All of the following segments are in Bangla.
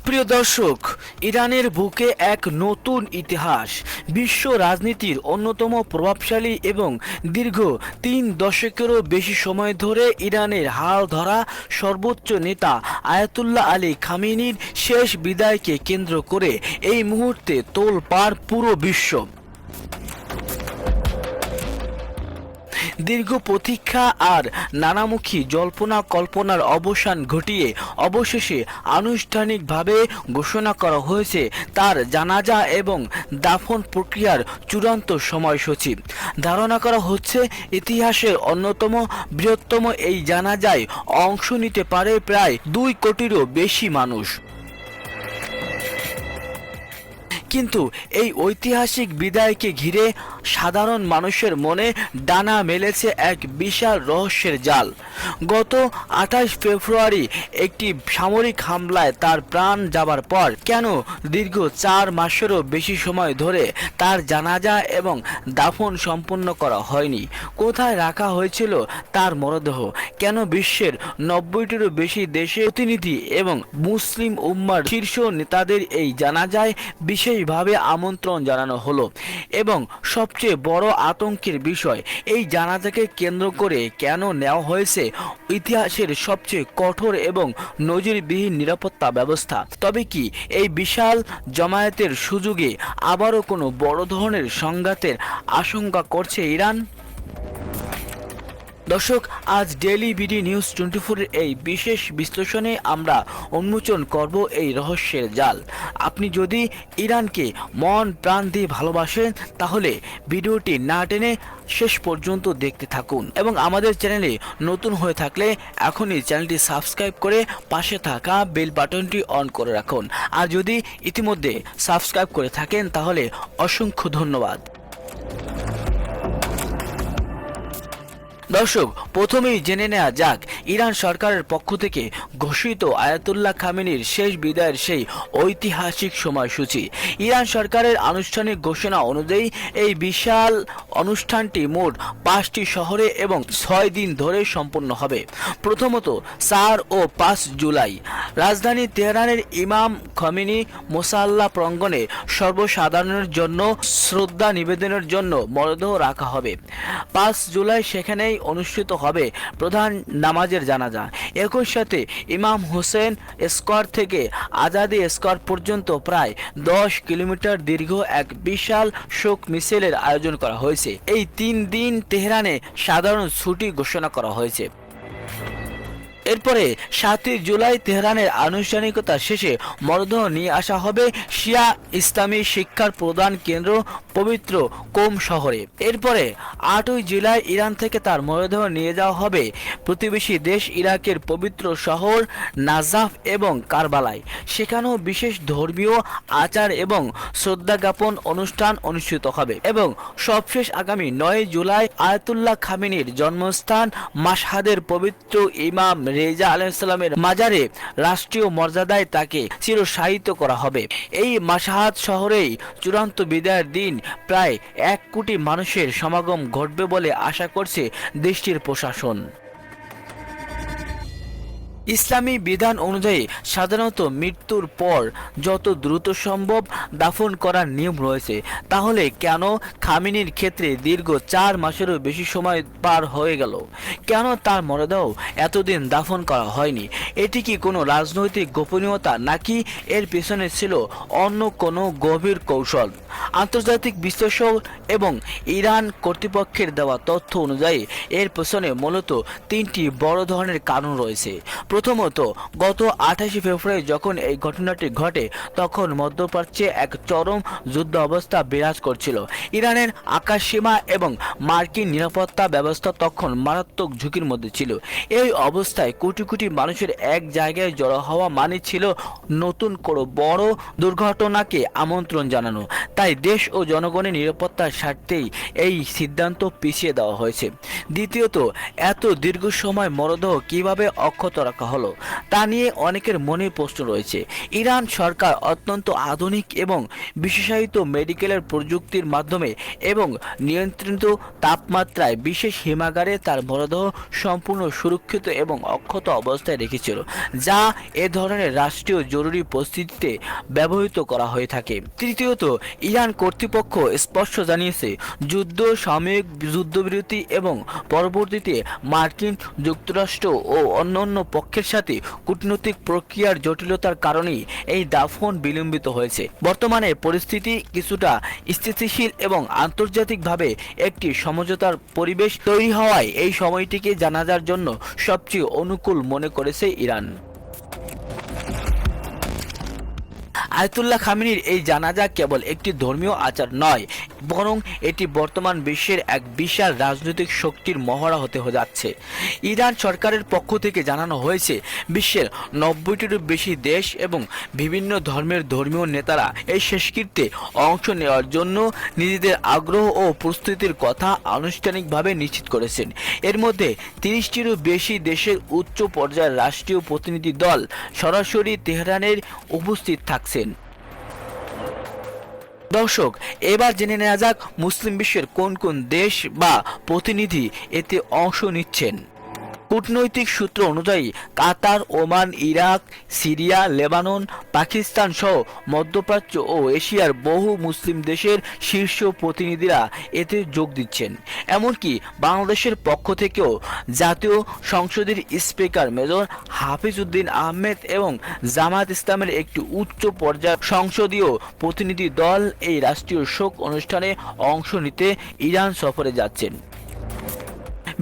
প্রিয় দর্শক, ইরানের বুকে এক নতুন ইতিহাস। বিশ্ব রাজনীতির অন্যতম প্রভাবশালী এবং দীর্ঘ ৩ দশকেরও বেশি সময় ধরে ইরানের হাল ধরা সর্বোচ্চ নেতা আয়াতুল্লাহ আলী খামেনির শেষ বিদায়কে কেন্দ্র করে এই মুহূর্তে তোলপাড় পুরো বিশ্ব। দীর্ঘ প্রতীক্ষা আর নানামুখী জল্পনা কল্পনার অবসান ঘটিয়ে অবশেষে আনুষ্ঠানিকভাবে ঘোষণা করা হয়েছে তার জানাজা এবং দাফন প্রক্রিয়ার চূড়ান্ত সময়সূচি। ধারণা করা হচ্ছে ইতিহাসের অন্যতম বৃহত্তম এই জানাজায় অংশ নিতে পারে প্রায় ২ কোটিরও বেশি মানুষ। কিন্তু এই ঐতিহাসিক বিদায়কে ঘিরে সাধারণ মানুষের মনে ডানা মেলেছে এক বিশাল রহস্যের জাল। গত ২৮ ফেব্রুয়ারি একটি সামরিক হামলায় তার প্রাণ যাবার পর কেন দীর্ঘ ৪ মাসেরও বেশি সময় ধরে তার জানাজা এবং দাফন সম্পন্ন করা হয়নি? কোথায় রাখা হয়েছিল তার মরদেহ? কেন বিশ্বের ৯০টিরও বেশি দেশের প্রতিনিধি এবং মুসলিম উম্মার শীর্ষ নেতাদের এই জানাজায় বিশেষভাবে আমন্ত্রণ জানানো হলো? এবং সবচেয়ে বড় আতঙ্কের বিষয়, এই জানাজাকে কেন্দ্র করে কেন নেওয়া হয়েছে ইতিহাসের সবচেয়ে কঠোর এবং নজিরবিহীন নিরাপত্তা ব্যবস্থা? তবে কি এই বিশাল জমায়েতের সুযোগে আবারও কোনো বড় ধরনের সংঘাতের আশঙ্কা করছে ইরান? দর্শক, আজ ডেইলি বিডি নিউজ 24 এর এই বিশেষ বিশ্লেষণে আমরা উন্মোচন করব এই রহস্যের জাল। আপনি যদি ইরানকে মন প্রাণ দিয়ে ভালোবাসেন তাহলে ভিডিওটি না টেনে শেষ পর্যন্ত দেখতে থাকুন এবং আমাদের চ্যানেলে নতুন হয়ে থাকলে এখনই চ্যানেলটি সাবস্ক্রাইব করে পাশে থাকা বেল বাটনটি অন করে রাখুন। আর যদি ইতিমধ্যে সাবস্ক্রাইব করে থাকেন তাহলে অসংখ্য ধন্যবাদ। দর্শক, প্রথমেই জেনে নেওয়া যাক ইরান সরকারের পক্ষ থেকে ঘোষিত আয়াতুল্লাহ খামেনির শেষ বিদায়ের সেই ঐতিহাসিক সময়সূচি। ইরান সরকারের আনুষ্ঠানিক ঘোষণা অনুযায়ী এই বিশাল অনুষ্ঠানটি মোট 5টি শহরে এবং 6 দিন ধরে সম্পন্ন হবে। প্রথমত 4 ও 5 জুলাই রাজধানী তেহরানের ইমাম খামেনি মোসাল্লা প্রাঙ্গণে সর্বসাধারণের জন্য শ্রদ্ধা নিবেদনের জন্য মরদেহ রাখা হবে। 5 জুলাই সেখানেই অনুষ্ঠিত হবে প্রধান নামাজের জানাজা। একই সাথে ইমাম হোসেন স্কোয়ার থেকে আজাদি স্কোয়ার পর্যন্ত প্রায় 10 কিলোমিটার দীর্ঘ এক বিশাল শোক মিছিলের আয়োজন করা হয়েছে। এই 3 দিন তেহরানে সাধারণ ছুটি ঘোষণা করা হয়েছে। এরপরে 7 জুলাই তেহরানের আনুষ্ঠানিকতা শেষে মরদেহ নিয়ে আসা হবে শিয়া ইসলামী শিক্ষার প্রধান কেন্দ্র পবিত্র কোম শহরে। এরপরে 8 জুলাই ইরান থেকে তার মরদেহ নিয়ে যাওয়া হবে প্রতিবেশী দেশ ইরাকের পবিত্র শহর নাজাফ এবং কারবালায়। সেখানেও বিশেষ ধর্মীয় আচার এবং শ্রদ্ধা জ্ঞাপন অনুষ্ঠান অনুষ্ঠিত হবে। এবং সবশেষ আগামী 9 জুলাই আয়াতুল্লাহ খামেনির জন্মস্থান মাশহাদের পবিত্র ইমাম রেজা আলাইহিসসালামের মাজারে রাষ্ট্রীয় মর্যাদায় তাকে চিরশায়িত করা হবে। এই মাশহাদ শহরেই চূড়ান্ত বিদায়ের দিন প্রায় 1 কোটি মানুষের সমাগম ঘটবে বলে আশা করছে দেশটির প্রশাসন। ইসলামী বিধান অনুযায়ী সাধারণত মৃত্যুর পর যত দ্রুত সম্ভব দাফন করার নিয়ম রয়েছে। তাহলে কেন খামেনির ক্ষেত্রে দীর্ঘ 4 মাসেরও বেশি সময় পার হয়ে গেল? কেন তার মরদেহ এতদিন দাফন করা হয়নি? এটি কি কোনো রাজনৈতিক গোপনীয়তা, নাকি এর পেছনে ছিল অন্য কোনো গভীর কৌশল? আন্তর্জাতিক বিশ্লেষক এবং ইরান কর্তৃপক্ষের দেওয়া তথ্য অনুযায়ী এর পেছনে মূলত 3টি বড় ধরনের কারণ রয়েছে। প্রথমত, গত 28 ফেব্রুয়ারি যখন এই ঘটনাটি ঘটে তখন মধ্যপ্রাচ্যে এক চরম যুদ্ধ অবস্থা বিরাজ করছিল। ইরানের আকাশসীমা এবং মার্কিন নিরাপত্তা ব্যবস্থা তখন মারাত্মক ঝুঁকির মধ্যে ছিল। এই অবস্থায় কোটি কোটি মানুষের এক জায়গায় জড়ো হওয়া মানে ছিল নতুন কোনো বড় দুর্ঘটনাকে আমন্ত্রণ জানানো। তাই দেশ ও জনগণের নিরাপত্তার স্বার্থেই এই সিদ্ধান্ত পিছিয়ে দেওয়া হয়েছে। দ্বিতীয়ত, এত দীর্ঘ সময় মরদেহ কিভাবে অক্ষত রাখা রাখা হলো তা নিয়ে অনেকের মনে প্রশ্ন রয়েছে। ইরান সরকার অত্যন্ত আধুনিক এবং বিশেষায়িত মেডিকেলের প্রযুক্তির মাধ্যমে এবং নিয়ন্ত্রিত তাপমাত্রায় বিশেষ হিমাগারে তার মরদেহ সম্পূর্ণ সুরক্ষিত এবং অক্ষত অবস্থায় রেখেছিল, যা এ ধরনের রাষ্ট্রীয় জরুরি পরিস্থিতিতে ব্যবহৃত করা হয়ে থাকে। তৃতীয়ত, ইরান কর্তৃপক্ষ স্পষ্ট জানিয়েছে যুদ্ধ, সাময়িক যুদ্ধবিরতি এবং পরবর্তীতে মার্কিন যুক্তরাষ্ট্র ও অন্যান্য পক্ষের সাথে কূটনৈতিক প্রক্রিয়ার জটিলতার কারণেই এই দাফন বিলম্বিত হয়েছে। বর্তমানে পরিস্থিতি কিছুটা স্থিতিশীল এবং আন্তর্জাতিকভাবে একটি সমঝোতার পরিবেশ তৈরি হওয়ায় এই সময়টিকে জানাজার জন্য সবচেয়ে অনুকূল মনে করেছে ইরান। আয়াতুল্লাহ খামেনির এই জানাজা কেবল একটি ধর্মীয় আচার নয়, বরং এটি বর্তমান বিশ্বের এক বিশাল রাজনৈতিক শক্তির মহড়া হতে যাচ্ছে। ইরান সরকারের পক্ষ থেকে জানানো হয়েছে বিশ্বের 90টিরও বেশি দেশ এবং বিভিন্ন ধর্মের ধর্মীয় নেতারা এই শেষকৃত্যে অংশ নেওয়ার জন্য নিজেদের আগ্রহ ও প্রস্তুতির কথা আনুষ্ঠানিকভাবে নিশ্চিত করেছেন। এর মধ্যে 30টিরও বেশি দেশের উচ্চ পর্যায়ের রাষ্ট্রীয় প্রতিনিধি দল সরাসরি তেহরানের উপস্থিত থাকছেন। দর্শক, এবার জেনে নেওয়া যাক মুসলিম বিশ্বের কোন কোন দেশ বা প্রতিনিধি এতে অংশ নিচ্ছেন। কূটনৈতিক সূত্র অনুযায়ী Qatar, Oman, Iraq, Syria, Lebanon, Pakistan সহ মধ্যপ্রাচ্য ও এশিয়ার বহু মুসলিম দেশের শীর্ষ প্রতিনিধিরা এতে যোগ দিচ্ছেন। এমনকি বাংলাদেশের পক্ষ থেকেও জাতীয় সংসদের স্পিকার মেজর হাফিজ উদ্দিন আহমেদ এবং জামায়াত ইসলামের একটি উচ্চ পর্যায়ের সংসদীয় প্রতিনিধি দল এই রাষ্ট্রীয় শোক অনুষ্ঠানে অংশ নিতে ইরান সফরে যাচ্ছেন।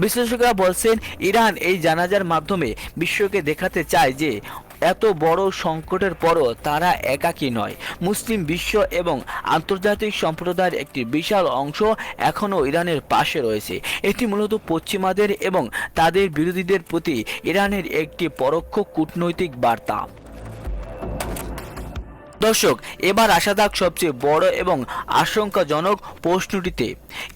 বিশ্লেষকরা বলছেন, ইরান এই জানাজার মাধ্যমে বিশ্বকে দেখাতে চায় যে এত বড় সংকটের পরও তারা একাকী নয়। মুসলিম বিশ্ব এবং আন্তর্জাতিক সম্প্রদায়ের একটি বিশাল অংশ এখনও ইরানের পাশে রয়েছে। এটি মূলত পশ্চিমাদের এবং তাদের বিরোধীদের প্রতি ইরানের একটি পরোক্ষ কূটনৈতিক বার্তা। দর্শক, এবার আসা যাক সবচেয়ে বড় এবং আশঙ্কাজনক প্রশ্নটিতে,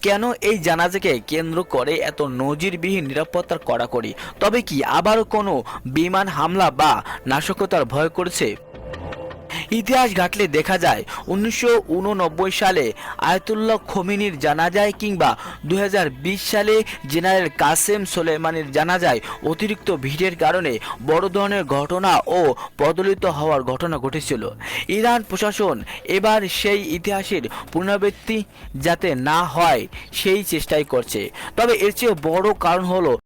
কেন এই জানাজাকে কেন্দ্র করে এত নজিরবিহীন নিরাপত্তার কড়াকড়ি? তবে কি আবারও কোনো বিমান হামলা বা নাশকতার ভয় করছে? ইতিহাস ঘাটলে দেখা যায় 1989 সালে আয়াতুল্লাহ খোমেনির জানাজায় কিংবা 2020 সালে জেনারেল কাসেম সোলেমানির জানাজায় অতিরিক্ত ভিড়ের কারণে বড় ধরনের ঘটনা ও প্রদলিত হওয়ার ঘটনা ঘটেছিল। ইরান প্রশাসন এবার সেই ইতিহাসের পুনরাবৃত্তি যাতে না হয় সেই চেষ্টাই করছে। তবে এর চেয়ে বড় কারণ হলো